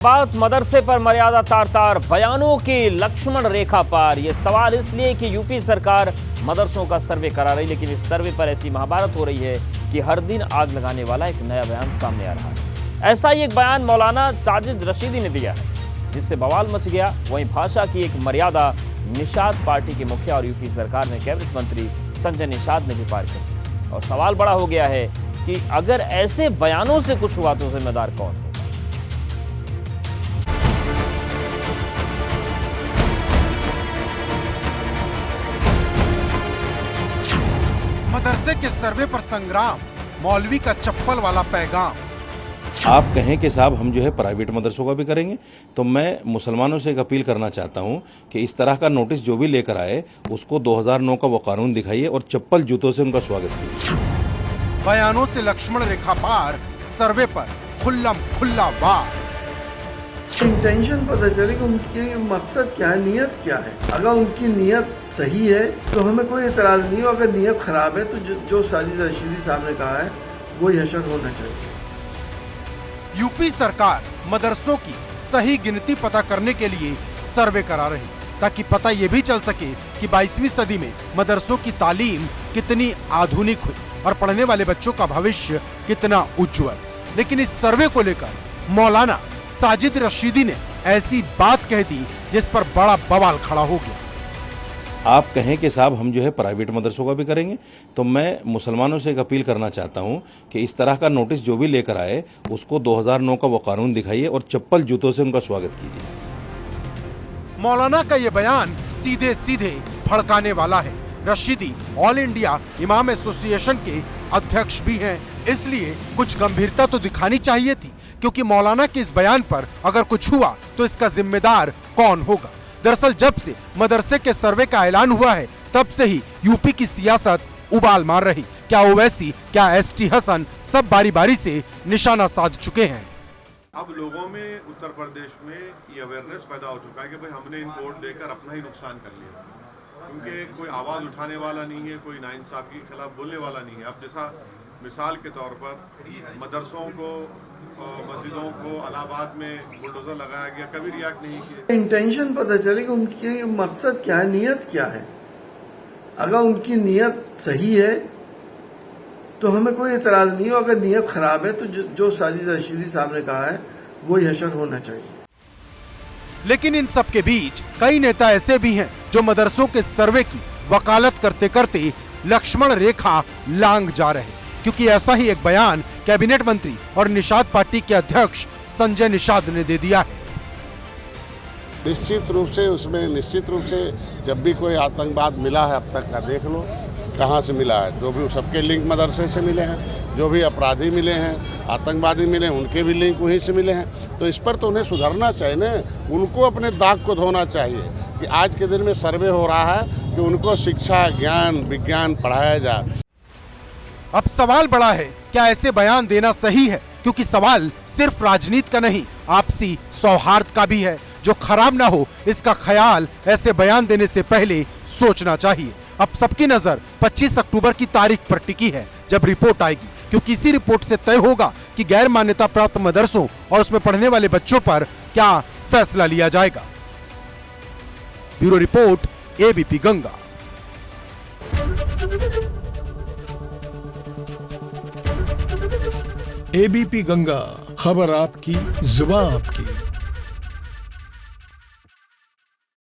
बात मदरसे पर मर्यादा तार तार, बयानों की लक्ष्मण रेखा पार। ये सवाल इसलिए कि यूपी सरकार मदरसों का सर्वे करा रही, लेकिन इस सर्वे पर ऐसी महाभारत हो रही है कि हर दिन आग लगाने वाला एक नया बयान सामने आ रहा है। ऐसा ही एक बयान मौलाना साजिद रशीदी ने दिया है, जिससे बवाल मच गया। वहीं भाषा की एक मर्यादा निषाद पार्टी के मुखिया और यूपी सरकार में कैबिनेट मंत्री संजय निषाद ने भी पार कर दी। और सवाल बड़ा हो गया है कि अगर ऐसे बयानों से कुछ हुआ तो जिम्मेदार कौन होगा। मदरसे के सर्वे पर संग्राम, मौलवी का चप्पल वाला पैगाम। आप कहें कि साहब हम जो है प्राइवेट मदरसों का भी करेंगे, तो मैं मुसलमानों से एक अपील करना चाहता हूं कि इस तरह का नोटिस जो भी लेकर आए उसको 2009 का वो कानून दिखाइए और चप्पल जूतों से उनका स्वागत कीजिए। बयानों से लक्ष्मण रेखा पार, सर्वे पर खुल्लम खुल्ला वार। इंटेंशन पता चले कि उनकी मकसद क्या है, नियत क्या है। अगर उनकी नियत सही है तो हमें कोई एतराज नहीं हो। अगर नियत खराब है तो जो साजिद रशीदी साहब ने कहा है वही हशर होना चाहिए। यूपी सरकार मदरसों की सही गिनती पता करने के लिए सर्वे करा रही, ताकि पता ये भी चल सके कि 22वीं सदी में मदरसों की तालीम कितनी आधुनिक हुई और पढ़ने वाले बच्चों का भविष्य कितना उज्जवल। लेकिन इस सर्वे को लेकर मौलाना साजिद रशीदी ने ऐसी बात कह दी जिस पर बड़ा बवाल खड़ा हो गया। आप कहें कि साहब हम जो है प्राइवेट मदरसों का भी करेंगे, तो मैं मुसलमानों से एक अपील करना चाहता हूं कि इस तरह का नोटिस जो भी लेकर आए उसको 2009 का वो कानून दिखाइए और चप्पल जूतों से उनका स्वागत कीजिए। मौलाना का ये बयान सीधे सीधे भड़काने वाला है। रशीदी ऑल इंडिया इमाम एसोसिएशन के अध्यक्ष भी हैं, इसलिए कुछ गंभीरता तो दिखानी चाहिए थी, क्योंकि मौलाना के इस बयान पर अगर कुछ हुआ तो इसका जिम्मेदार कौन होगा। दरअसल जब से मदरसे के सर्वे का ऐलान हुआ है तब से ही यूपी की सियासत उबाल मार रही। क्या ओवैसी, क्या एसटी हसन, सब बारी बारी से निशाना साध चुके हैं। अब लोगों में उत्तर प्रदेश में ये अवेयरनेस पैदा हो चुका है कि भाई हमने इन वोट देकर अपना ही नुकसान कर लिया, क्योंकि कोई आवाज उठाने वाला नहीं है, कोई नाइंसाफी के खिलाफ बोलने वाला नहीं है। अब जैसा मिसाल के तौर पर मदरसों को, मस्जिदों को इलाहाबाद में बुलडोजर लगाया गया, कभी रिएक्ट नहीं किया। इंटेंशन पता चले कि उनकी मकसद क्या है, नियत क्या है। अगर उनकी नियत सही है तो हमें कोई एतराज नहीं हो। अगर नियत खराब है तो जो साजिद रशीदी साहब ने कहा है वही हशर होना चाहिए। लेकिन इन सब के बीच कई नेता ऐसे भी हैं जो मदरसों के सर्वे की वकालत करते करते लक्ष्मण रेखा लांघ जा रहे, क्योंकि ऐसा ही एक बयान कैबिनेट मंत्री और निषाद पार्टी के अध्यक्ष संजय निषाद ने दे दिया है। निश्चित रूप से जब भी कोई आतंकवाद मिला है अब तक का, देख लो कहाँ से मिला है। जो भी सबके लिंक मदरसे से मिले हैं, जो भी अपराधी मिले हैं, आतंकवादी मिले हैं, उनके भी लिंक वहीं से मिले हैं। तो इस पर तो उन्हें सुधरना चाहिए ना, उनको अपने दाग को धोना चाहिए कि आज के दिन में सर्वे हो रहा है कि उनको शिक्षा, ज्ञान, विज्ञान पढ़ाया जाए। अब सवाल बड़ा है, क्या ऐसे बयान देना सही है? क्योंकि सवाल सिर्फ राजनीति का नहीं, आपसी सौहार्द का भी है। जो खराब ना हो इसका ख्याल ऐसे बयान देने से पहले सोचना चाहिए। अब सबकी नजर 25 अक्टूबर की तारीख पर टिकी है, जब रिपोर्ट आएगी, क्योंकि इसी रिपोर्ट से तय होगा कि गैर मान्यता प्राप्त मदरसों और उसमें पढ़ने वाले बच्चों पर क्या फैसला लिया जाएगा। Bureau report, ABP Ganga. ABP Ganga, खबर आपकी, जुबान आपकी।